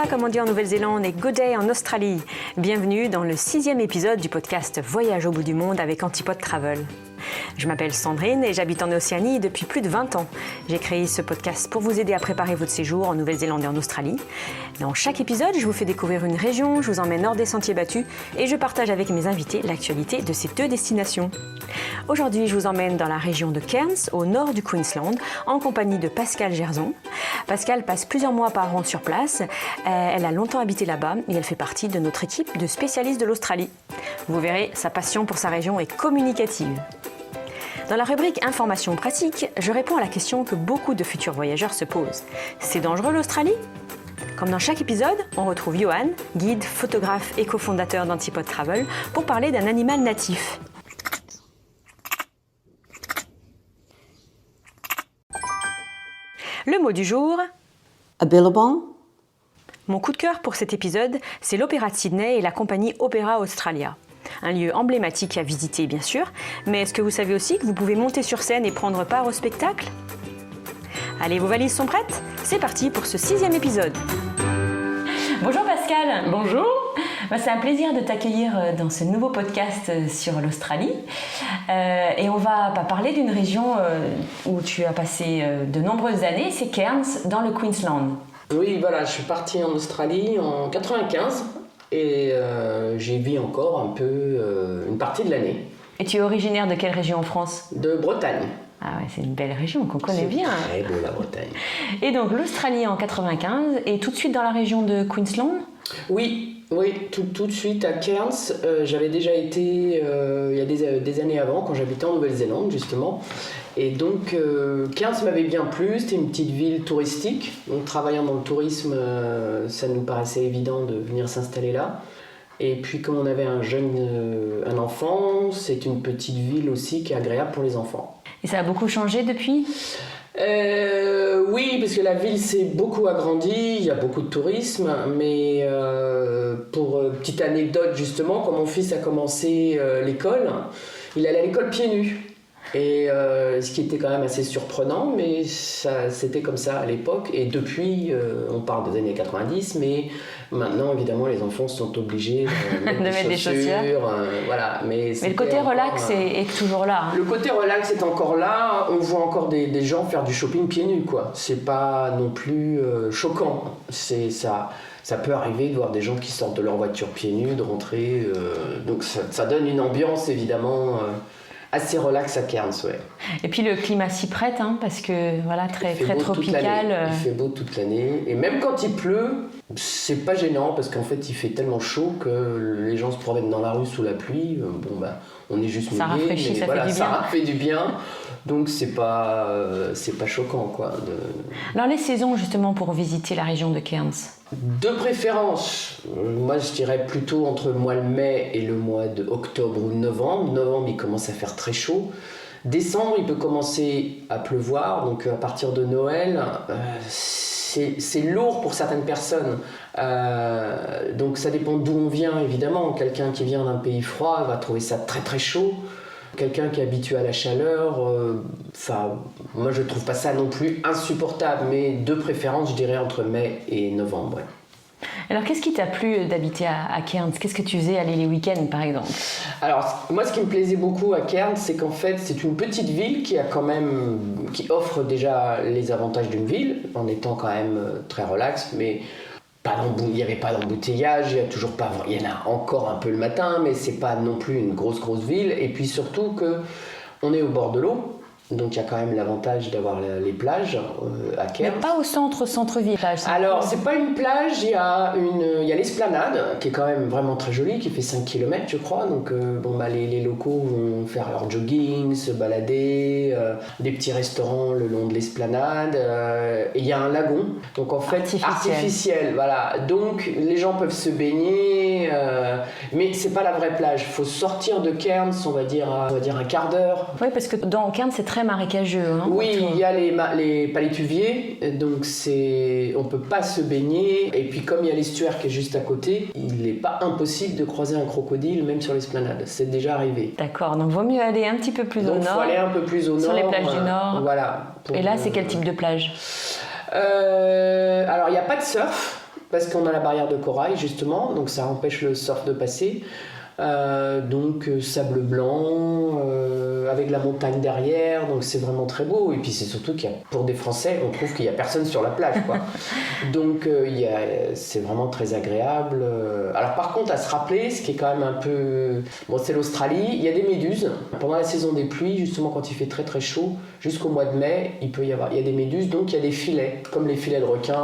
comme on dit en Nouvelle-Zélande, et good day en Australie. Bienvenue dans le 6e épisode du podcast Voyage au bout du monde avec Antipode Travel. Je m'appelle Sandrine et j'habite en Océanie depuis plus de 20 ans. J'ai créé ce podcast pour vous aider à préparer votre séjour en Nouvelle-Zélande et en Australie. Dans chaque épisode, je vous fais découvrir une région, je vous emmène hors des sentiers battus et je partage avec mes invités l'actualité de ces deux destinations. Aujourd'hui, je vous emmène dans la région de Cairns, au nord du Queensland, en compagnie de Pascale Gerson. Pascale passe plusieurs mois par an sur place. Elle a longtemps habité là-bas et elle fait partie de notre équipe de spécialistes de l'Australie. Vous verrez, sa passion pour sa région est communicative. Dans la rubrique Informations pratiques, je réponds à la question que beaucoup de futurs voyageurs se posent. C'est dangereux l'Australie ? Comme dans chaque épisode, on retrouve Johan, guide, photographe et cofondateur d'Antipode Travel, pour parler d'un animal natif. Le mot du jour, A billabong. Mon coup de cœur pour cet épisode, c'est l'Opéra de Sydney et la compagnie Opera Australia. Un lieu emblématique à visiter bien sûr, mais est-ce que vous savez aussi que vous pouvez monter sur scène et prendre part au spectacle ? Allez, vos valises sont prêtes ? C'est parti pour ce 6e épisode. Bonjour Pascale. Bonjour. C'est un plaisir de t'accueillir dans ce nouveau podcast sur l'Australie. Et on va parler d'une région où tu as passé de nombreuses années, c'est Cairns, dans le Queensland. Oui, voilà, je suis partie en Australie en 95 et j'y vis encore un peu une partie de l'année. Et tu es originaire de quelle région en France ? De Bretagne. Ah ouais, c'est une belle région qu'on connaît bien. C'est très beau la Bretagne. Et donc l'Australie en 95 et tout de suite dans la région de Queensland ? Oui, tout de suite à Cairns. J'avais déjà été il y a des années avant, quand j'habitais en Nouvelle-Zélande justement. Et donc Cairns m'avait bien plu, c'était une petite ville touristique. Donc travaillant dans le tourisme, ça nous paraissait évident de venir s'installer là. Et puis comme on avait un enfant, c'est une petite ville aussi qui est agréable pour les enfants. Et ça a beaucoup changé depuis ? Oui, parce que la ville s'est beaucoup agrandie, il y a beaucoup de tourisme, mais pour petite anecdote justement, quand mon fils a commencé l'école, il allait à l'école pieds nus. Et ce qui était quand même assez surprenant, mais c'était comme ça à l'époque. Et depuis, on parle des années 90, mais maintenant, évidemment, les enfants sont obligés de mettre des chaussures. Voilà. Mais le côté relax est toujours là. Hein. Le côté relax est encore là. On voit encore des gens faire du shopping pieds nus, quoi. C'est pas non plus choquant. Ça peut arriver de voir des gens qui sortent de leur voiture pieds nus, de rentrer. Donc ça donne une ambiance, évidemment... assez relax à Cairns, ouais. Et puis le climat s'y prête, hein, parce que voilà, très tropical. Il fait beau toute l'année. Et même quand il pleut, c'est pas gênant, parce qu'en fait il fait tellement chaud que les gens se promènent dans la rue sous la pluie. On est juste mouillés. Ça rafraîchit, ça fait du bien. Ça fait du bien. Donc c'est pas choquant, quoi. Alors les saisons justement pour visiter la région de Cairns. De préférence, moi je dirais plutôt entre le mois de mai et le mois de octobre ou novembre. Novembre, il commence à faire très chaud. Décembre, il peut commencer à pleuvoir. Donc à partir de Noël, c'est lourd pour certaines personnes. Donc ça dépend d'où on vient, évidemment. Quelqu'un qui vient d'un pays froid va trouver ça très très chaud. Quelqu'un qui est habitué à la chaleur, moi je trouve pas ça non plus insupportable, mais de préférence je dirais entre mai et novembre. Ouais. Alors qu'est-ce qui t'a plu d'habiter à Cairns ? Qu'est-ce que tu faisais aller les week-ends par exemple ? Alors moi ce qui me plaisait beaucoup à Cairns, c'est qu'en fait c'est une petite ville qui offre déjà les avantages d'une ville, en étant quand même très relax, mais il n'y avait pas d'embouteillage, il y en a encore un peu le matin, mais c'est pas non plus une grosse ville. Et puis surtout qu'on est au bord de l'eau, donc il y a quand même l'avantage d'avoir les plages à Cairns. Mais pas au centre-ville. Alors c'est pas une plage, il y a l'esplanade qui est quand même vraiment très jolie, qui fait 5 km je crois. Donc les locaux vont faire leur jogging, se balader, des petits restaurants le long de l'esplanade. Et il y a un lagon, donc en fait artificiel. Voilà. Donc les gens peuvent se baigner, mais c'est pas la vraie plage. Il faut sortir de Cairns, on va dire un quart d'heure. Oui, parce que dans Cairns c'est très marécageux. Hein, oui, il y a les palétuviers, donc on peut pas se baigner. Et puis comme il y a l'estuaire qui est juste à côté, il n'est pas impossible de croiser un crocodile même sur l'esplanade. C'est déjà arrivé. D'accord, donc vaut mieux aller un petit peu plus au nord. Donc il faut aller un peu plus au nord. Sur les plages du nord. Voilà. Et là, c'est quel type de plage ? Alors il n'y a pas de surf. parce qu'on a la barrière de corail justement, donc ça empêche le surf de passer. Donc sable blanc avec la montagne derrière, donc c'est vraiment très beau. Et puis c'est surtout pour des Français, on trouve qu'il n'y a personne sur la plage, quoi. Donc c'est vraiment très agréable. Alors par contre, à se rappeler, ce qui est quand même un peu... Bon, c'est l'Australie, il y a des méduses. Pendant la saison des pluies, justement quand il fait très très chaud, jusqu'au mois de mai, il y a des méduses, donc il y a des filets, comme les filets de requin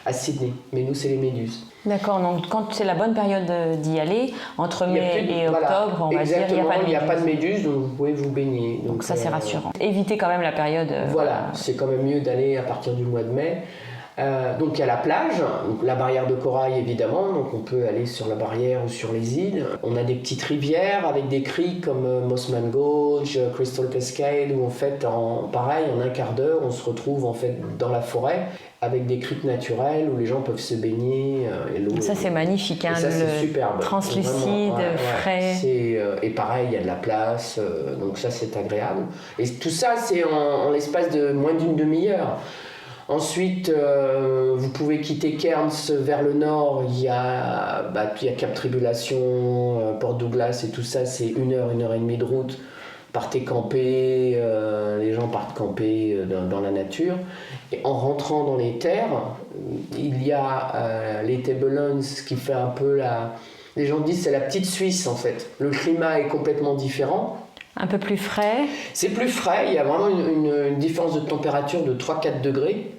à Sydney. Mais nous, c'est les méduses. D'accord, donc quand c'est la bonne période d'y aller, entre mai et octobre, on va dire, il n'y a pas de méduses, donc vous pouvez vous baigner. Donc ça, c'est rassurant. Évitez quand même la période... Voilà, c'est quand même mieux d'aller à partir du mois de mai. Donc il y a la plage, donc la barrière de corail évidemment, donc on peut aller sur la barrière ou sur les îles. On a des petites rivières avec des criques comme Mossman Gorge, Crystal Cascade, où en fait, pareil, en un quart d'heure, on se retrouve en fait dans la forêt avec des criques naturelles où les gens peuvent se baigner. Et l'eau, ça c'est magnifique, hein, ça, c'est superbe. Translucide, frais. Et pareil, il y a de la place, donc ça c'est agréable. Et tout ça c'est en l'espace de moins d'une demi-heure. Ensuite, vous pouvez quitter Cairns vers le nord, il y a Cap Tribulation, Port Douglas et tout ça, c'est 1 heure et demie de route. Partez camper, les gens partent camper dans la nature. Et en rentrant dans les terres, il y a les Tablelands qui fait un peu les gens disent c'est la petite Suisse en fait. Le climat est complètement différent. Un peu plus frais. C'est plus frais, il y a vraiment une différence de température de 3-4 degrés.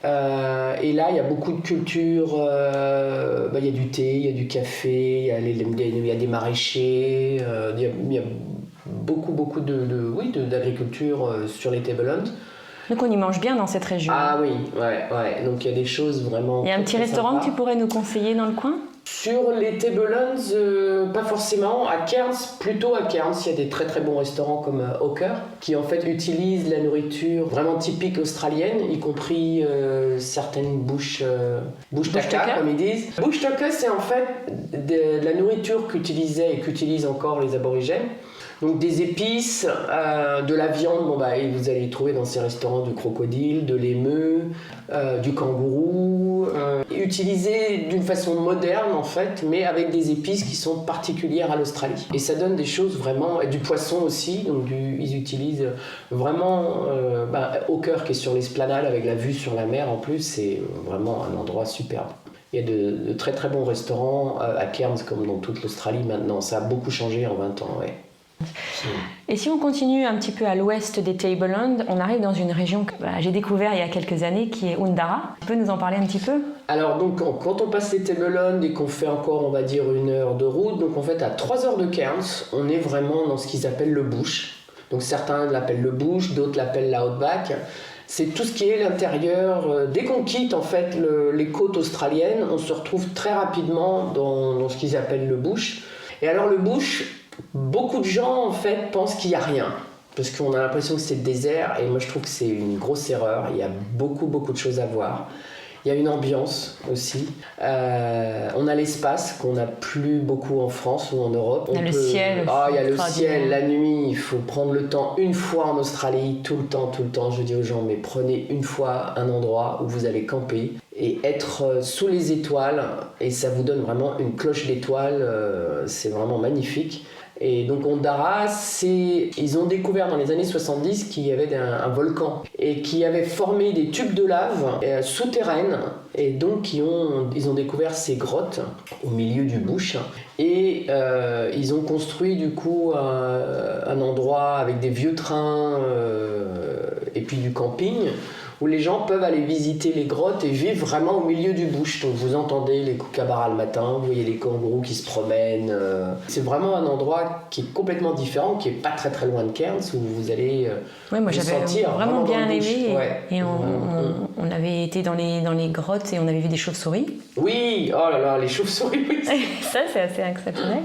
Et là, il y a beaucoup de cultures, il y a du thé, il y a du café, il y a des maraîchers, il y a beaucoup d'agriculture sur les Tablelands. Donc on y mange bien dans cette région. Ah oui, ouais. Donc il y a des choses vraiment... Il y a un petit restaurant que tu pourrais nous conseiller dans le coin ? Sur les Tablelands, pas forcément. À Cairns, plutôt à Cairns, il y a des très très bons restaurants comme Hawker qui en fait utilisent la nourriture vraiment typique australienne, y compris certaines bush tucker comme ils disent. Bush tucker, c'est en fait de la nourriture qu'utilisaient et qu'utilisent encore les aborigènes. Donc des épices, de la viande, vous allez trouver dans ces restaurants du crocodile, de l'émeu, du kangourou, utilisé d'une façon moderne en fait, mais avec des épices qui sont particulières à l'Australie. Et ça donne des choses vraiment, et du poisson aussi, donc ils utilisent vraiment Hawker qui est sur l'esplanade avec la vue sur la mer en plus, c'est vraiment un endroit superbe. Il y a de très très bons restaurants à Cairns comme dans toute l'Australie maintenant, ça a beaucoup changé en 20 ans, ouais. Et si on continue un petit peu à l'ouest des Tablelands, on arrive dans une région que j'ai découvert il y a quelques années qui est Oundara. Tu peux nous en parler un petit peu ? Alors donc quand on passe les Tablelands et qu'on fait encore on va dire 1 heure de route, donc en fait à 3 heures de Cairns, on est vraiment dans ce qu'ils appellent le bush. Donc certains l'appellent le bush, d'autres l'appellent l'outback. C'est tout ce qui est l'intérieur. Dès qu'on quitte en fait les côtes australiennes, on se retrouve très rapidement dans ce qu'ils appellent le bush. Et alors le bush, beaucoup de gens en fait pensent qu'il n'y a rien parce qu'on a l'impression que c'est le désert et moi je trouve que c'est une grosse erreur. Il y a beaucoup de choses à voir. Il y a une ambiance aussi. On a l'espace qu'on n'a plus beaucoup en France ou en Europe. Il y a le ciel. Il y a le ciel, la nuit. Il faut prendre le temps une fois en Australie, tout le temps. Je dis aux gens, mais prenez une fois un endroit où vous allez camper et être sous les étoiles. Et ça vous donne vraiment une cloche d'étoiles. C'est vraiment magnifique. Et donc Oundara, ils ont découvert dans les années 70 qu'il y avait un volcan et qui avait formé des tubes de lave souterraines et donc ils ont découvert ces grottes au milieu du bush et ils ont construit du coup un endroit avec des vieux trains et puis du camping où les gens peuvent aller visiter les grottes et vivre vraiment au milieu du bush. Donc vous entendez les kookaburras le matin, vous voyez les kangourous qui se promènent. C'est vraiment un endroit qui est complètement différent, qui est pas très très loin de Cairns, où vous allez moi vous j'avais sentir vraiment bien aimé. Et on avait été dans les grottes et on avait vu des chauves-souris. Oui, oh là là, les chauves-souris. Ça c'est assez exceptionnel.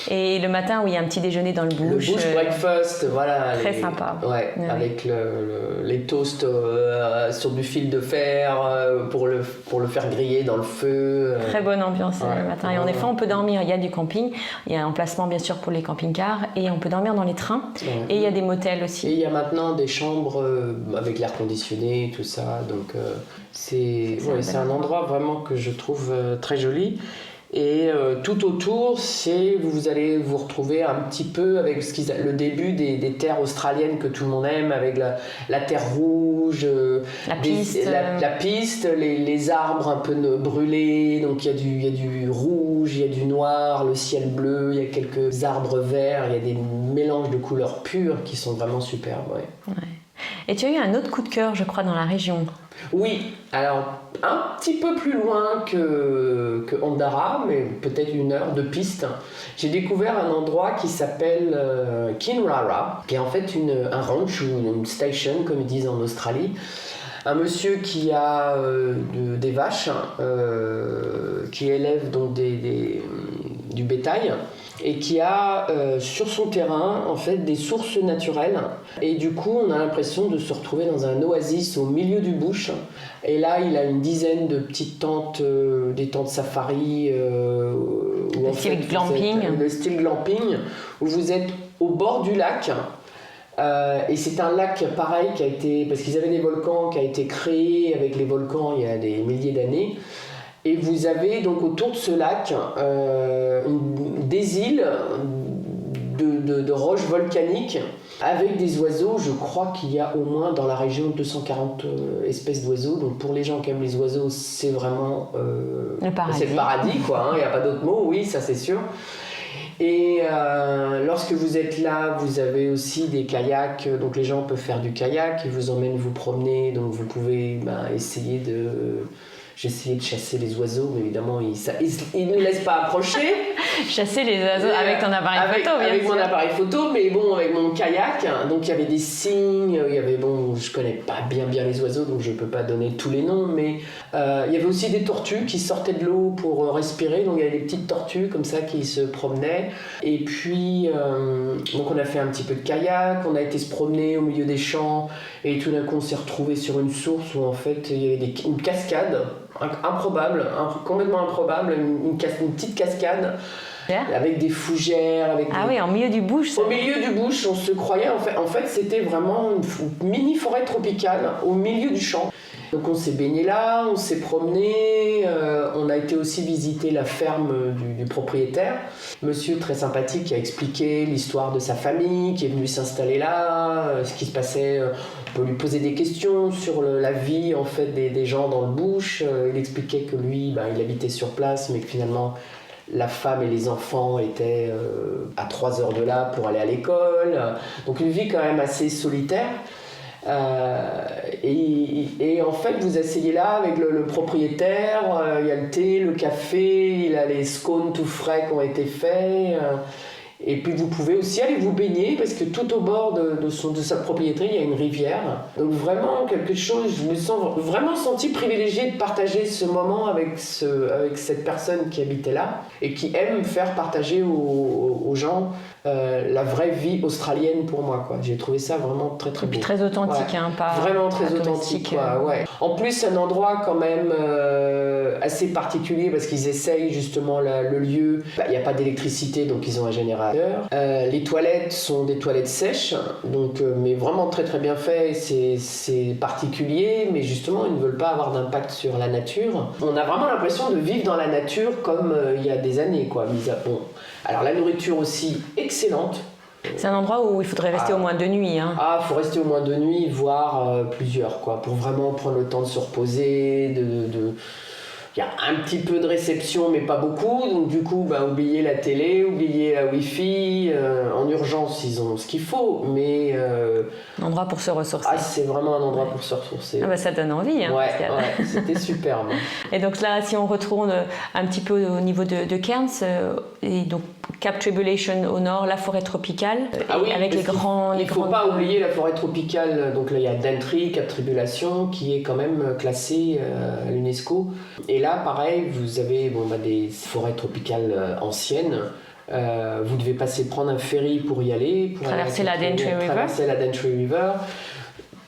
Et le matin où il y a un petit déjeuner dans le bush. Le bush breakfast, voilà. Très sympa. Ouais, avec les toasts sur du fil de fer pour le faire griller dans le feu. Très bonne ambiance le matin. Et en effet, on peut dormir. Il y a du camping, il y a un emplacement bien sûr pour les camping-cars et on peut dormir dans les trains. Et il y a des motels aussi. Et il y a maintenant des chambres avec l'air conditionné, tout ça. Donc c'est un endroit vraiment que je trouve très joli. Et tout autour, vous allez vous retrouver un petit peu avec le début des terres australiennes que tout le monde aime, avec la terre rouge, la piste, les arbres un peu brûlés, donc il y a du rouge, il y a du noir, le ciel bleu, il y a quelques arbres verts, il y a des mélanges de couleurs pures qui sont vraiment superbes. Ouais. Et tu as eu un autre coup de cœur, je crois, dans la région. Oui, alors un petit peu plus loin que Ondara, mais peut-être 1 heure de piste. J'ai découvert un endroit qui s'appelle Kinrara, qui est en fait un ranch ou une station, comme ils disent en Australie. Un monsieur qui a des vaches, qui élève donc du bétail, et qui a sur son terrain en fait des sources naturelles, et du coup on a l'impression de se retrouver dans un oasis au milieu du bush. Et là il a une dizaine de petites tentes, des tentes safari le style glamping, où vous êtes au bord du lac. Et c'est un lac pareil qui a été, parce qu'ils avaient des volcans, qui a été créé avec les volcans il y a des milliers d'années. Et vous avez donc autour de ce lac des îles de roches volcaniques avec des oiseaux. Je crois qu'il y a au moins dans la région 240 espèces d'oiseaux. Donc pour les gens qui aiment les oiseaux, c'est vraiment le paradis. C'est le paradis, quoi. Il n'y a pas d'autre mot, oui, ça c'est sûr. Et lorsque vous êtes là, vous avez aussi des kayaks, donc les gens peuvent faire du kayak, ils vous emmènent vous promener, donc vous pouvez essayer de... J'essayais de chasser les oiseaux, mais évidemment, ils ne laissent pas approcher. Chasser les oiseaux avec ton appareil photo, bien sûr. Avec mon appareil photo, mais bon, avec mon kayak. Donc, il y avait des cygnes, je connais pas bien les oiseaux, donc je peux pas donner tous les noms, mais il y avait aussi des tortues qui sortaient de l'eau pour respirer. Donc, il y avait des petites tortues comme ça qui se promenaient. Et puis, donc on a fait un petit peu de kayak, on a été se promener au milieu des champs, et tout d'un coup, on s'est retrouvé sur une source où en fait, il y avait une cascade. Complètement improbable, une petite cascade avec des fougères. En milieu du bush. Au milieu du bush, on se croyait, en fait c'était vraiment une mini forêt tropicale au milieu du champ. Donc on s'est baigné là, on s'est promené, on a été aussi visiter la ferme du propriétaire, monsieur très sympathique qui a expliqué l'histoire de sa famille, qui est venu s'installer là, ce qui se passait. On peut lui poser des questions sur la vie en fait des gens dans le bush. Il expliquait que lui, il habitait sur place, mais que finalement la femme et les enfants étaient à 3 heures de là pour aller à l'école. Donc une vie quand même assez solitaire. Et en fait vous asseyez là avec le propriétaire, il y a le thé, le café, il a les scones tout frais qui ont été faits, et puis vous pouvez aussi aller vous baigner parce que tout au bord de sa propriété il y a une rivière. Donc vraiment quelque chose, je me sens vraiment senti privilégié de partager ce moment avec cette personne qui habitait là et qui aime faire partager aux gens la vraie vie australienne pour moi, quoi. J'ai trouvé ça vraiment très très beau. Et puis très authentique, pas vraiment très authentique, ouais. En plus c'est un endroit quand même assez particulier parce qu'ils essayent justement le lieu. Il n'y a pas d'électricité, donc ils ont un générateur. Les toilettes sont des toilettes sèches, donc mais vraiment très très bien fait. C'est particulier, mais justement ils ne veulent pas avoir d'impact sur la nature. On a vraiment l'impression de vivre dans la nature comme il y a des années, quoi. Bon. Alors la nourriture aussi excellente. C'est un endroit où il faudrait rester au moins 2 nuits. Il faut rester au moins 2 nuits, voire plusieurs, quoi, pour vraiment prendre le temps de se reposer, Il y a un petit peu de réception, mais pas beaucoup. Donc du coup, oubliez la télé, oubliez la Wi-Fi. En urgence, ils ont ce qu'il faut, mais... Un endroit pour se ressourcer. C'est vraiment un endroit pour se ressourcer. Ça donne envie. C'était superbe. Et donc là, si on retourne un petit peu au niveau de Cairns, et donc Cap Tribulation au nord, la forêt tropicale, avec les grands... Il ne faut pas oublier la forêt tropicale. Donc là, il y a Daintree, Cap Tribulation, qui est quand même classée à l'UNESCO. Et là, pareil, vous avez des forêts tropicales anciennes. Vous devez prendre un ferry pour y aller. Traverser la Daintree River.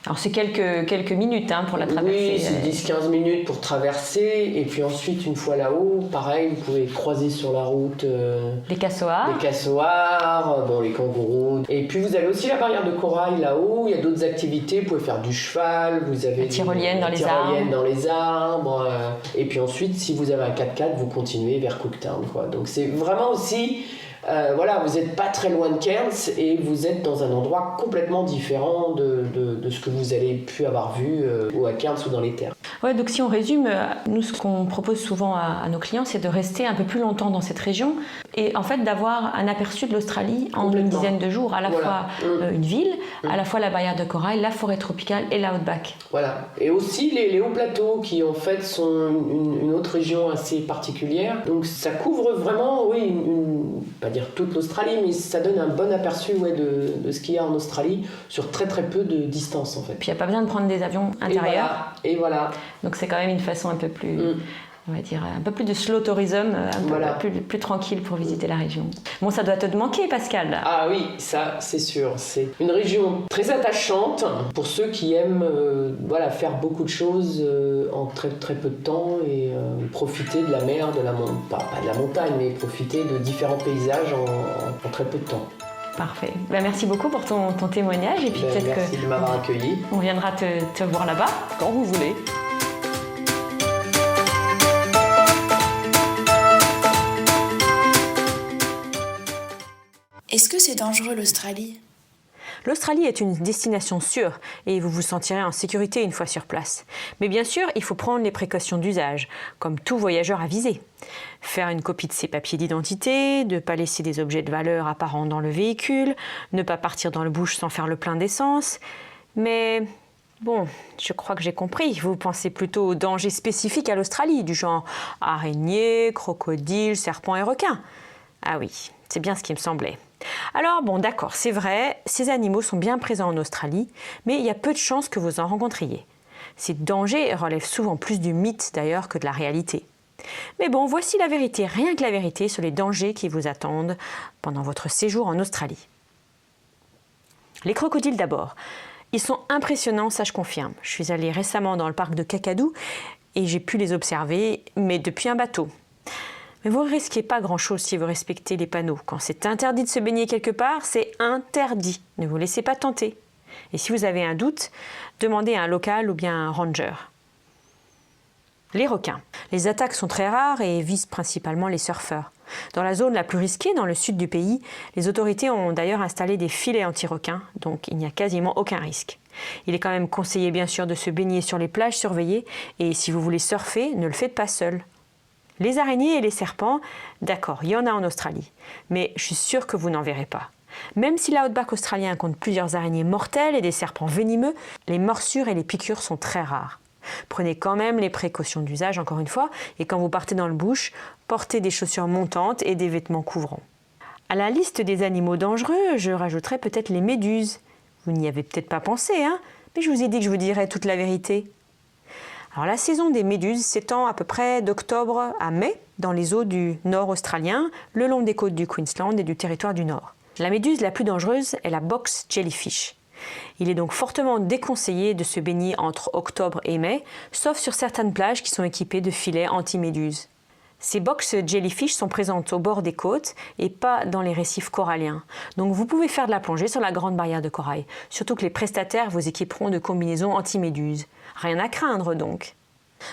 Alors c'est quelques minutes pour la traversée. Oui, c'est 10-15 minutes pour traverser. Et puis ensuite, une fois là-haut, pareil, vous pouvez croiser sur la route Les cassoirs. les kangourous. Et puis vous avez aussi la barrière de corail là-haut. Il y a d'autres activités. Vous pouvez faire du cheval. Vous avez la tyrolienne dans les arbres. Et puis ensuite, si vous avez un 4x4, vous continuez vers Cooktown, quoi. Donc c'est vraiment aussi... vous n'êtes pas très loin de Cairns et vous êtes dans un endroit complètement différent de ce que vous avez pu avoir vu ou à Cairns ou dans les terres. Ouais, donc si on résume, nous ce qu'on propose souvent à nos clients, c'est de rester un peu plus longtemps dans cette région et en fait d'avoir un aperçu de l'Australie en une dizaine de jours, à la fois une ville, à la fois la barrière de corail, la forêt tropicale et l'outback. Voilà, et aussi les hauts plateaux qui en fait sont une autre région assez particulière. Donc ça couvre vraiment, pas dire toute l'Australie, mais ça donne un bon aperçu de ce qu'il y a en Australie sur très très peu de distance en fait. Puis il n'y a pas besoin de prendre des avions intérieurs. Et voilà. Donc c'est quand même une façon un peu plus, on va dire, un peu plus de slow tourism, un peu plus tranquille pour visiter la région. Bon, ça doit te manquer, Pascal. Ah oui, ça c'est sûr. C'est une région très attachante pour ceux qui aiment faire beaucoup de choses en très très peu de temps et profiter de la mer, pas de la montagne, mais profiter de différents paysages en très peu de temps. Parfait. Merci beaucoup pour ton témoignage et puis merci de m'avoir accueilli. On viendra te voir là-bas quand vous voulez. Est-ce que c'est dangereux l'Australie ? L'Australie est une destination sûre et vous vous sentirez en sécurité une fois sur place. Mais bien sûr, il faut prendre les précautions d'usage, comme tout voyageur avisé. Faire une copie de ses papiers d'identité, ne pas laisser des objets de valeur apparents dans le véhicule, ne pas partir dans le bush sans faire le plein d'essence. Mais bon, je crois que j'ai compris. Vous pensez plutôt aux dangers spécifiques à l'Australie, du genre araignées, crocodiles, serpents et requins. Ah oui, c'est bien ce qui me semblait. Alors bon, d'accord, c'est vrai, ces animaux sont bien présents en Australie, mais il y a peu de chances que vous en rencontriez. Ces dangers relèvent souvent plus du mythe d'ailleurs que de la réalité. Mais bon, voici la vérité, rien que la vérité sur les dangers qui vous attendent pendant votre séjour en Australie. Les crocodiles d'abord. Ils sont impressionnants, ça je confirme. Je suis allée récemment dans le parc de Kakadu et j'ai pu les observer, mais depuis un bateau. Mais vous ne risquez pas grand-chose si vous respectez les panneaux. Quand c'est interdit de se baigner quelque part, c'est interdit. Ne vous laissez pas tenter. Et si vous avez un doute, demandez à un local ou bien à un ranger. Les requins. Les attaques sont très rares et visent principalement les surfeurs. Dans la zone la plus risquée, dans le sud du pays, les autorités ont d'ailleurs installé des filets anti-requins, donc il n'y a quasiment aucun risque. Il est quand même conseillé bien sûr de se baigner sur les plages surveillées et si vous voulez surfer, ne le faites pas seul. Les araignées et les serpents, d'accord, il y en a en Australie, mais je suis sûre que vous n'en verrez pas. Même si l'outback australien compte plusieurs araignées mortelles et des serpents venimeux, les morsures et les piqûres sont très rares. Prenez quand même les précautions d'usage, encore une fois, et quand vous partez dans le bush, portez des chaussures montantes et des vêtements couvrants. À la liste des animaux dangereux, je rajouterai peut-être les méduses. Vous n'y avez peut-être pas pensé, mais je vous ai dit que je vous dirais toute la vérité. Alors, la saison des méduses s'étend à peu près d'octobre à mai dans les eaux du nord australien, le long des côtes du Queensland et du territoire du nord. La méduse la plus dangereuse est la box jellyfish. Il est donc fortement déconseillé de se baigner entre octobre et mai, sauf sur certaines plages qui sont équipées de filets anti-méduses. Ces box jellyfish sont présentes au bord des côtes et pas dans les récifs coralliens. Donc vous pouvez faire de la plongée sur la grande barrière de corail, surtout que les prestataires vous équiperont de combinaisons anti-méduses. Rien à craindre donc.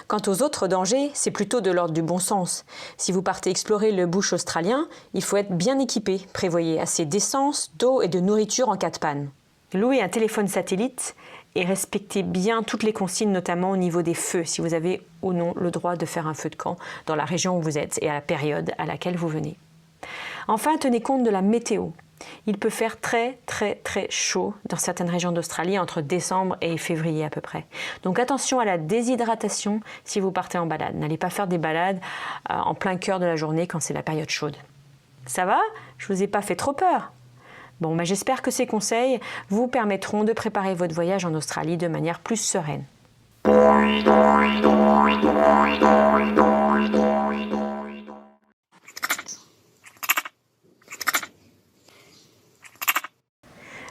Quant aux autres dangers, c'est plutôt de l'ordre du bon sens. Si vous partez explorer le bush australien, il faut être bien équipé, prévoyez assez d'essence, d'eau et de nourriture en cas de panne. Louez un téléphone satellite et respectez bien toutes les consignes, notamment au niveau des feux, si vous avez ou non le droit de faire un feu de camp dans la région où vous êtes et à la période à laquelle vous venez. Enfin, tenez compte de la météo. Il peut faire très très très chaud dans certaines régions d'Australie entre décembre et février à peu près. Donc attention à la déshydratation si vous partez en balade. N'allez pas faire des balades en plein cœur de la journée quand c'est la période chaude. Ça va ? Je vous ai pas fait trop peur ? Bon, j'espère que ces conseils vous permettront de préparer votre voyage en Australie de manière plus sereine.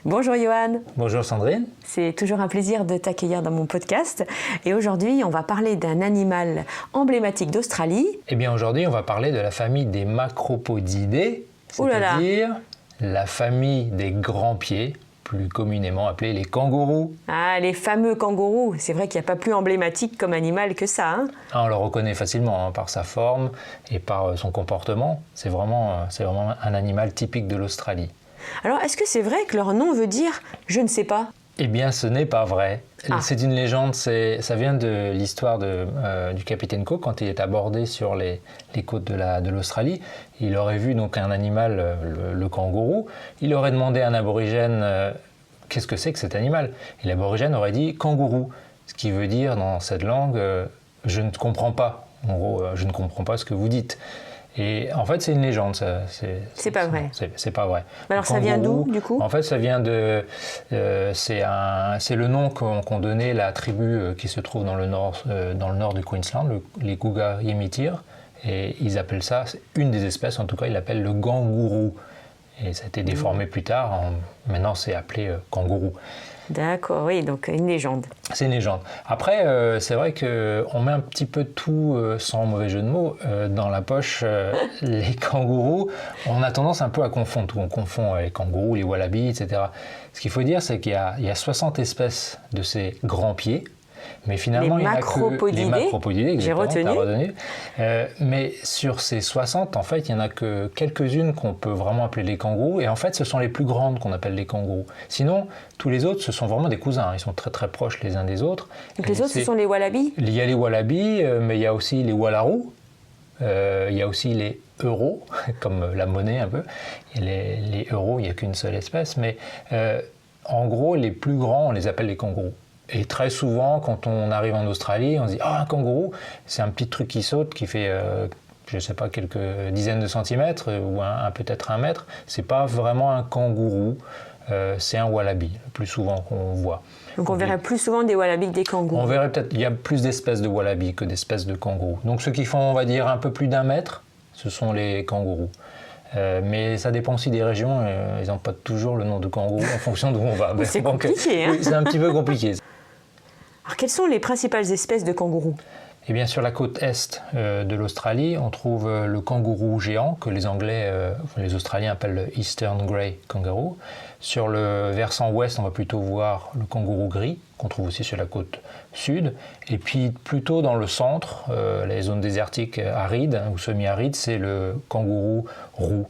Bonjour Johan. Bonjour Sandrine. C'est toujours un plaisir de t'accueillir dans mon podcast. Et aujourd'hui, on va parler d'un animal emblématique d'Australie. Eh bien aujourd'hui, on va parler de la famille des Macropodidae, c'est-à-dire la famille des grands pieds, plus communément appelés les kangourous. Ah, les fameux kangourous. C'est vrai qu'il n'y a pas plus emblématique comme animal que ça. On le reconnaît facilement par sa forme et par son comportement. C'est vraiment un animal typique de l'Australie. Alors, est-ce que c'est vrai que leur nom veut dire « je ne sais pas » ? Eh bien, ce n'est pas vrai. C'est une légende, ça vient de l'histoire du capitaine Cook quand il est abordé sur les côtes de l'Australie. Il aurait vu donc un animal, le kangourou. Il aurait demandé à un aborigène qu'est-ce que c'est que cet animal. Et l'aborigène aurait dit kangourou, ce qui veut dire dans cette langue je ne comprends pas. En gros, je ne comprends pas ce que vous dites. Et en fait, c'est une légende. C'est pas vrai. C'est pas vrai. Mais alors, ça vient d'où, du coup ? En fait, ça vient de... c'est le nom qu'ont donné la tribu qui se trouve dans le nord du Queensland, les Guuga Yimitir. Et ils appellent ça, une des espèces, en tout cas, ils l'appellent le gangourou. Et ça a été déformé plus tard. Maintenant, c'est appelé kangourou. D'accord, oui, donc une légende. C'est une légende. Après, c'est vrai qu'on met un petit peu tout, sans mauvais jeu de mots, dans la poche. Les kangourous, on a tendance un peu à confondre tout. On confond les kangourous, les wallabies, etc. Ce qu'il faut dire, c'est qu'il y a 60 espèces de ces grands pieds. Mais finalement, il n'y a que les macropodidae, j'ai retenu. Mais sur ces 60, en fait, il n'y en a que quelques-unes qu'on peut vraiment appeler les kangourous. Et en fait, ce sont les plus grandes qu'on appelle les kangourous. Sinon, tous les autres, ce sont vraiment des cousins. Ils sont très très proches les uns des autres. Donc les autres, ce sont les wallabies ? Il y a les wallabies, mais il y a aussi les wallarous. Il y a aussi les euros, comme la monnaie un peu. Et les euros, il n'y a qu'une seule espèce. Mais en gros, les plus grands, on les appelle les kangourous. Et très souvent, quand on arrive en Australie, on se dit « Ah, un kangourou, c'est un petit truc qui saute, qui fait, je ne sais pas, quelques dizaines de centimètres, ou peut-être 1 mètre. » C'est pas vraiment un kangourou, c'est un wallaby, le plus souvent qu'on voit. Donc on verrait plus souvent des wallabies que des kangourous. On verrait peut-être, il y a plus d'espèces de wallabies que d'espèces de kangourous. Donc ceux qui font, on va dire, un peu plus d'1 mètre, ce sont les kangourous. Mais ça dépend aussi des régions, ils n'ont pas toujours le nom de kangourou en fonction d'où on va. C'est compliqué, hein ? Oui, c'est un petit peu compliqué. Alors, quelles sont les principales espèces de kangourous ? Eh bien, sur la côte est de l'Australie, on trouve le kangourou géant, que les Australiens appellent le Eastern Grey Kangaroo. Sur le versant ouest, on va plutôt voir le kangourou gris, qu'on trouve aussi sur la côte sud. Et puis, plutôt dans le centre, les zones désertiques arides ou semi-arides, c'est le kangourou roux,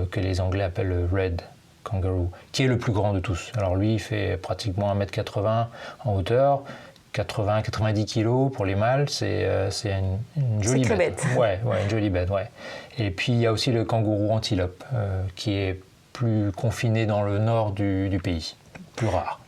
que les Anglais appellent le Red Kangaroo, qui est le plus grand de tous. Alors lui, il fait pratiquement 1m80 en hauteur, 80-90 kg pour les mâles, c'est une jolie bête. Bête. Ouais, une jolie bête, ouais. Et puis il y a aussi le kangourou antilope, qui est plus confiné dans le nord du pays, plus rare.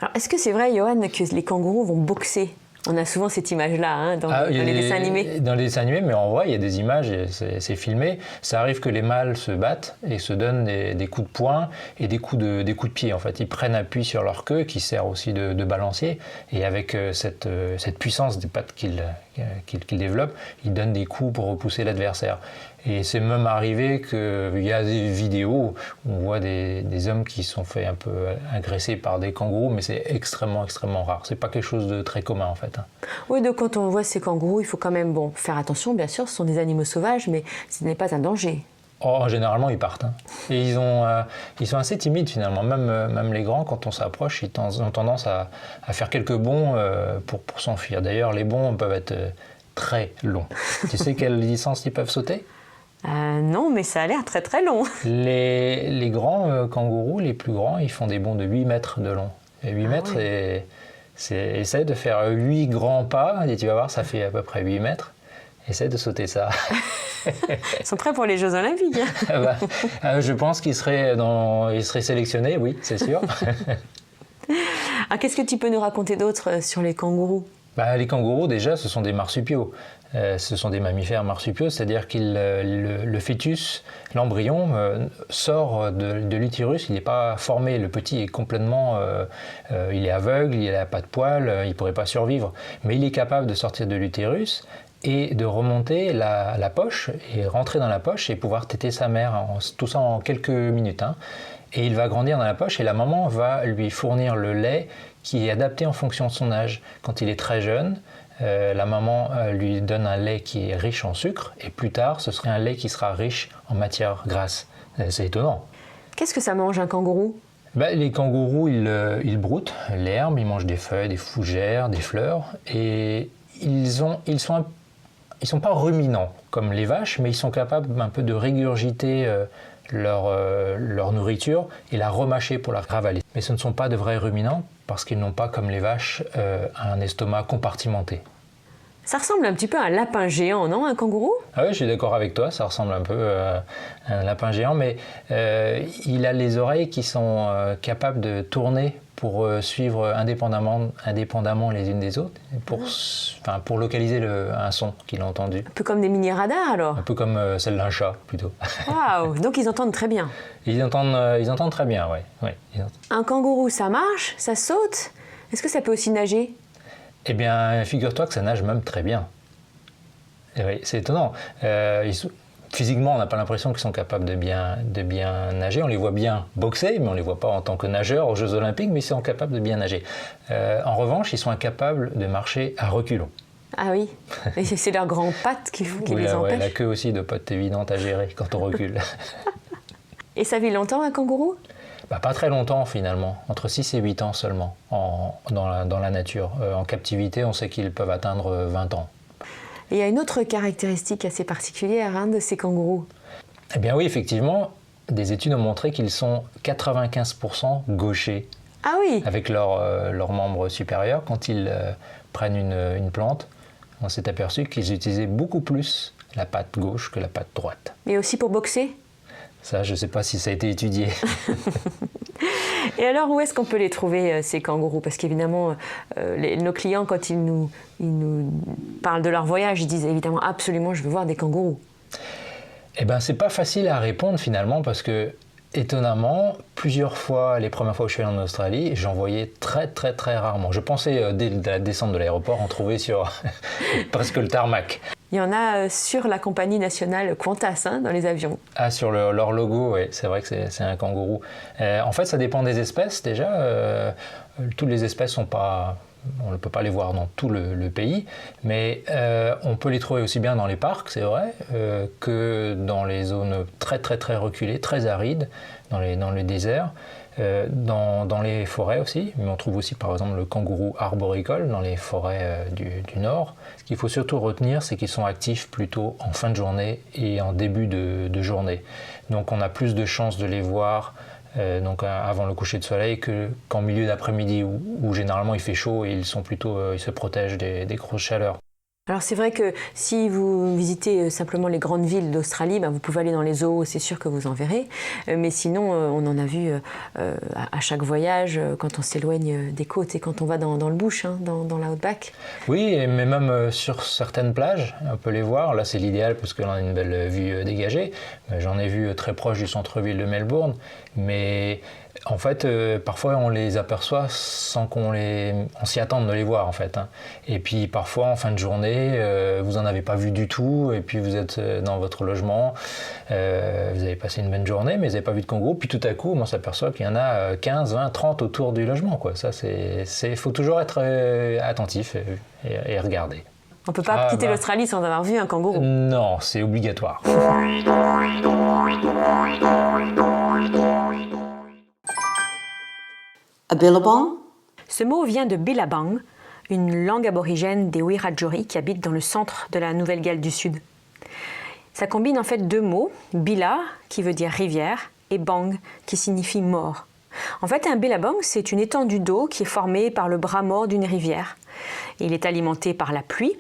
Alors, est-ce que c'est vrai, Johan, que les kangourous vont boxer ? On a souvent cette image-là dans les dessins animés. Dans les dessins animés, mais en vrai, il y a des images, c'est filmé. Ça arrive que les mâles se battent et se donnent des coups de poing et des coups de pied. En fait, ils prennent appui sur leur queue, qui sert aussi de balancier. Et avec cette puissance des pattes qu'ils développent, ils donnent des coups pour repousser l'adversaire. Et c'est même arrivé qu'il y a des vidéos où on voit des hommes qui sont fait un peu agresser par des kangourous, mais c'est extrêmement, extrêmement rare. C'est pas quelque chose de très commun, en fait. Oui, donc quand on voit ces kangourous, il faut quand même faire attention, bien sûr, ce sont des animaux sauvages, mais ce n'est pas un danger. Oh, généralement, ils partent. Et ils sont assez timides, finalement. Même les grands, quand on s'approche, ils ont tendance à faire quelques bonds pour s'enfuir. D'ailleurs, les bonds peuvent être très longs. Tu sais quelle distance ils peuvent sauter ? Non, mais ça a l'air très très long. Les grands kangourous, les plus grands, ils font des bonds de 8 mètres de long. Et 8 mètres, ouais. Essaye de faire 8 grands pas, et tu vas voir, ça fait à peu près 8 mètres. Essaye de sauter ça. Ils sont prêts pour les Jeux Olympiques. Je pense qu'ils seraient sélectionnés, oui, c'est sûr. Alors, qu'est-ce que tu peux nous raconter d'autre sur les kangourous ? Les kangourous, déjà, ce sont des marsupiaux. Ce sont des mammifères marsupiaux, c'est-à-dire que le fœtus, l'embryon, sort de l'utérus, il n'est pas formé. Le petit est complètement... il est aveugle, il n'a pas de poils, il ne pourrait pas survivre. Mais il est capable de sortir de l'utérus et de remonter la poche, et rentrer dans la poche et pouvoir téter sa mère, tout ça en quelques minutes. Et il va grandir dans la poche et la maman va lui fournir le lait qui est adapté en fonction de son âge. Quand il est très jeune, la maman lui donne un lait qui est riche en sucre et plus tard, ce serait un lait qui sera riche en matière grasse. C'est étonnant. Qu'est-ce que ça mange un kangourou ? Les kangourous, ils broutent l'herbe, ils mangent des feuilles, des fougères, des fleurs et ils sont pas ruminants comme les vaches, mais ils sont capables un peu de régurgiter leur nourriture et la remâcher pour la ravaler. Mais ce ne sont pas de vrais ruminants parce qu'ils n'ont pas, comme les vaches, un estomac compartimenté. Ça ressemble un petit peu à un lapin géant, non, un kangourou ? Ah oui, je suis d'accord avec toi, ça ressemble un peu à un lapin géant, mais il a les oreilles qui sont capables de tourner pour suivre indépendamment les unes des autres, pour localiser un son qu'il a entendu. Un peu comme des mini-radars alors ? Un peu comme celle d'un chat, plutôt. Waouh, donc ils entendent très bien. Ils entendent très bien, oui. Un kangourou, ça marche ? Ça saute ? Est-ce que ça peut aussi nager ? Eh bien, figure-toi que ça nage même très bien. Et oui, c'est étonnant. Physiquement, on n'a pas l'impression qu'ils sont capables de bien nager. On les voit bien boxer, mais on ne les voit pas en tant que nageurs aux Jeux Olympiques, mais ils sont capables de bien nager. En revanche, ils sont incapables de marcher à reculons. Ah oui, et c'est leurs grandes pattes qui les empêchent. La queue aussi ne doit pas être évidente à gérer quand on recule. Et ça vit longtemps, un kangourou ? Pas très longtemps finalement, entre 6 et 8 ans seulement dans la nature. En captivité, on sait qu'ils peuvent atteindre 20 ans. Et il y a une autre caractéristique assez particulière de ces kangourous. Eh bien oui, effectivement, des études ont montré qu'ils sont 95% gauchers. Ah oui. Avec leurs membres supérieurs, quand ils prennent une plante, on s'est aperçu qu'ils utilisaient beaucoup plus la patte gauche que la patte droite. Mais aussi pour boxer ? Ça, je ne sais pas si ça a été étudié. Et alors, où est-ce qu'on peut les trouver, ces kangourous ? Parce qu'évidemment, nos clients, quand ils nous parlent de leur voyage, ils disent évidemment absolument, je veux voir des kangourous. Eh bien, c'est pas facile à répondre finalement, parce que, étonnamment, plusieurs fois, les premières fois où je suis allé en Australie, j'en voyais très très très rarement. Je pensais, dès la descente de l'aéroport, en trouver sur presque le tarmac. Il y en a sur la compagnie nationale Qantas, dans les avions. Ah, sur leur logo, oui, c'est vrai que c'est un kangourou. En fait, ça dépend des espèces déjà. Toutes les espèces sont pas... On ne peut pas les voir dans tout le pays, mais on peut les trouver aussi bien dans les parcs, c'est vrai, que dans les zones très très très reculées, très arides, dans les déserts. Dans les forêts aussi, mais on trouve aussi par exemple le kangourou arboricole dans les forêts du nord. Ce qu'il faut surtout retenir, c'est qu'ils sont actifs plutôt en fin de journée et en début de journée. Donc on a plus de chances de les voir avant le coucher de soleil qu'en milieu d'après-midi où généralement il fait chaud et ils se protègent des grosses chaleurs. Alors c'est vrai que si vous visitez simplement les grandes villes d'Australie, vous pouvez aller dans les zoos, c'est sûr que vous en verrez. Mais sinon, on en a vu à chaque voyage, quand on s'éloigne des côtes et quand on va dans le bush, dans l'outback. Oui, mais même sur certaines plages, on peut les voir. Là, c'est l'idéal parce que l'on a une belle vue dégagée. J'en ai vu très proche du centre-ville de Melbourne. Mais en fait, parfois, on les aperçoit sans qu'on s'y attende de les voir, en fait. Et puis, parfois, en fin de journée, vous n'en avez pas vu du tout. Et puis, vous êtes dans votre logement. Vous avez passé une bonne journée, mais vous n'avez pas vu de kangourou. Puis, tout à coup, on s'aperçoit qu'il y en a 15, 20, 30 autour du logement, quoi. Ça, faut toujours être attentif et regarder. On ne peut pas quitter l'Australie sans avoir vu un kangourou. Non, c'est obligatoire. A billabong? Ce mot vient de Billabong, une langue aborigène des Wiradjuri qui habitent dans le centre de la Nouvelle-Galles du Sud. Ça combine en fait deux mots, Billa, qui veut dire rivière, et Bang, qui signifie mort. En fait, un billabong, c'est une étendue d'eau qui est formée par le bras mort d'une rivière. Il est alimenté par la pluie,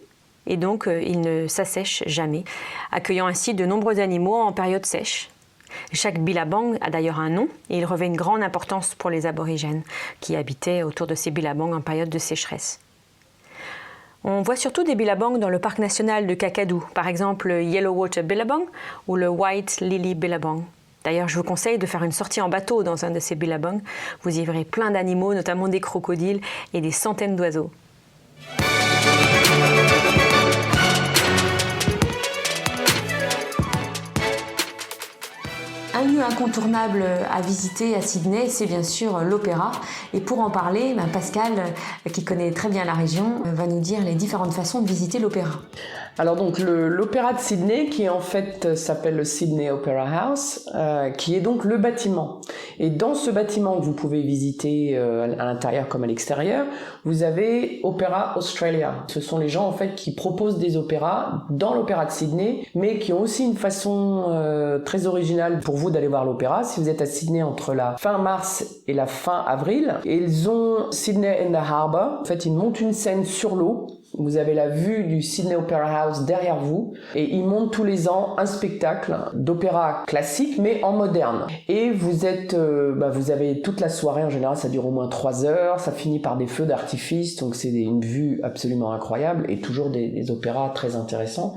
et donc il ne s'assèche jamais, accueillant ainsi de nombreux animaux en période sèche. Chaque billabong a d'ailleurs un nom et il revêt une grande importance pour les aborigènes qui habitaient autour de ces billabongs en période de sécheresse. On voit surtout des billabongs dans le parc national de Kakadu, par exemple le Yellowwater Billabong ou le White Lily Billabong. D'ailleurs, je vous conseille de faire une sortie en bateau dans un de ces billabongs. Vous y verrez plein d'animaux, notamment des crocodiles et des centaines d'oiseaux. Un lieu incontournable à visiter à Sydney, c'est bien sûr l'opéra. Et pour en parler, Pascal, qui connaît très bien la région, va nous dire les différentes façons de visiter l'opéra. Alors donc l'opéra de Sydney, qui en fait s'appelle le Sydney Opera House, qui est donc le bâtiment. Et dans ce bâtiment que vous pouvez visiter à l'intérieur comme à l'extérieur, vous avez Opera Australia. Ce sont les gens en fait qui proposent des opéras dans l'opéra de Sydney, mais qui ont aussi une façon très originale pour vous d'aller voir l'opéra. Si vous êtes à Sydney entre la fin mars et la fin avril, ils ont Sydney in the Harbour. En fait, ils montent une scène sur l'eau. Vous avez la vue du Sydney Opera House derrière vous et ils montent tous les ans un spectacle d'opéra classique mais en moderne. Et vous avez toute la soirée, en général ça dure au moins 3 heures, ça finit par des feux d'artifice, donc c'est une vue absolument incroyable et toujours des opéras très intéressants.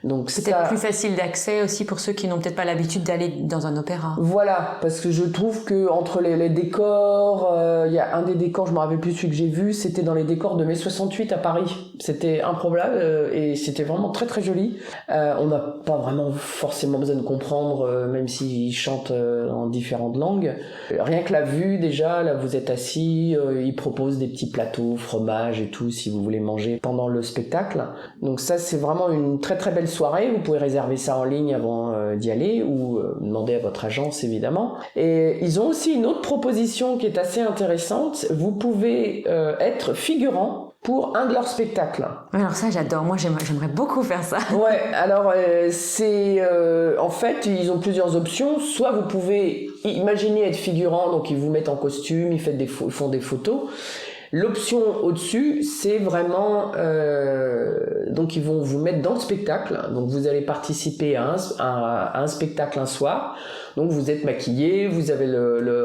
Donc c'est peut-être plus facile d'accès aussi pour ceux qui n'ont peut-être pas l'habitude d'aller dans un opéra. Voilà, parce que je trouve que entre les décors, il y a un des décors, je me rappelle plus celui que j'ai vu, c'était dans les décors de mai 68 à Paris. C'était improbable et c'était vraiment très très joli. On n'a pas vraiment forcément besoin de comprendre, même s'ils chantent en différentes langues. Rien que la vue déjà, là vous êtes assis, ils proposent des petits plateaux, fromage et tout si vous voulez manger pendant le spectacle. Donc ça c'est vraiment une très très belle soirée, vous pouvez réserver ça en ligne avant d'y aller ou demander à votre agence évidemment. Et ils ont aussi une autre proposition qui est assez intéressante, vous pouvez être figurant pour un de leurs spectacles. Alors ça j'adore, moi j'aimerais beaucoup faire ça. Ouais, alors en fait ils ont plusieurs options, soit vous pouvez imaginer être figurant, donc ils vous mettent en costume, ils font des photos. L'option au-dessus, c'est vraiment donc ils vont vous mettre dans le spectacle. Donc vous allez participer à un spectacle un soir. Donc vous êtes maquillé, vous avez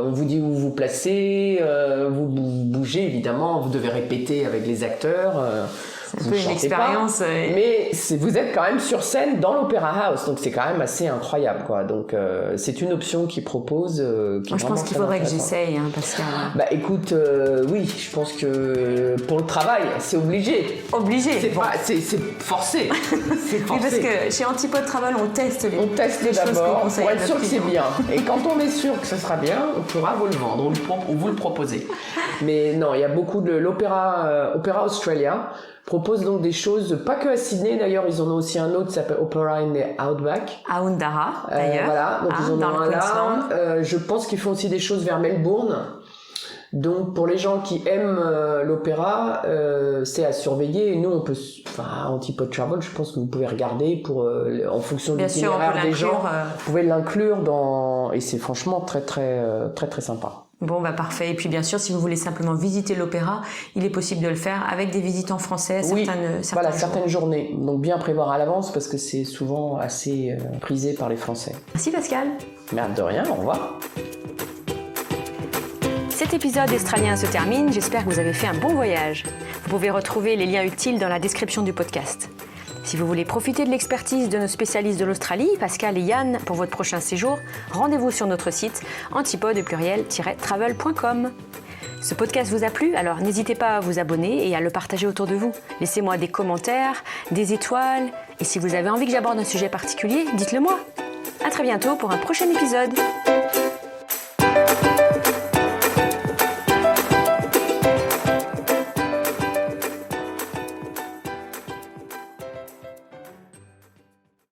on vous dit où vous placez, vous bougez évidemment, vous devez répéter avec les acteurs. C'est un peu une expérience. Mais vous êtes quand même sur scène dans l'Opéra House, donc c'est quand même assez incroyable, quoi. Donc c'est une option qu'ils proposent. Moi, je pense qu'il faudrait que j'essaye, Pascal. Bah écoute, oui, je pense que pour le travail, c'est obligé. Obligé. C'est forcé. C'est forcé. Oui, parce que chez Antipode Travel, on teste les choses d'abord qu'on conseille pour être sûr que c'est bien. Et quand on est sûr que ce sera bien, on pourra vous le vendre ou vous le proposer. Mais non, il y a beaucoup de l'Opéra Australia propose donc des choses, pas que à Sydney d'ailleurs, ils en ont aussi un autre qui s'appelle Opera in the Outback. À Oundara d'ailleurs. Voilà, donc ils en ont un là. Je pense qu'ils font aussi des choses vers Melbourne. Donc pour les gens qui aiment l'opéra, c'est à surveiller. Et nous on peut, Antipode Travel, je pense que vous pouvez regarder en fonction de l'itinéraire des gens. Vous pouvez l'inclure et c'est franchement très très très très sympa. Bon, parfait. Et puis bien sûr, si vous voulez simplement visiter l'opéra, il est possible de le faire avec des visites en français certaines journées. Donc bien prévoir à l'avance parce que c'est souvent assez prisé par les Français. Merci Pascal. Merde de rien, au revoir. Cet épisode australien se termine, j'espère que vous avez fait un bon voyage. Vous pouvez retrouver les liens utiles dans la description du podcast. Si vous voulez profiter de l'expertise de nos spécialistes de l'Australie, Pascal et Yann, pour votre prochain séjour, rendez-vous sur notre site antipode-travel.com. Ce podcast vous a plu? Alors n'hésitez pas à vous abonner et à le partager autour de vous. Laissez-moi des commentaires, des étoiles, et si vous avez envie que j'aborde un sujet particulier, dites-le moi. À très bientôt pour un prochain épisode.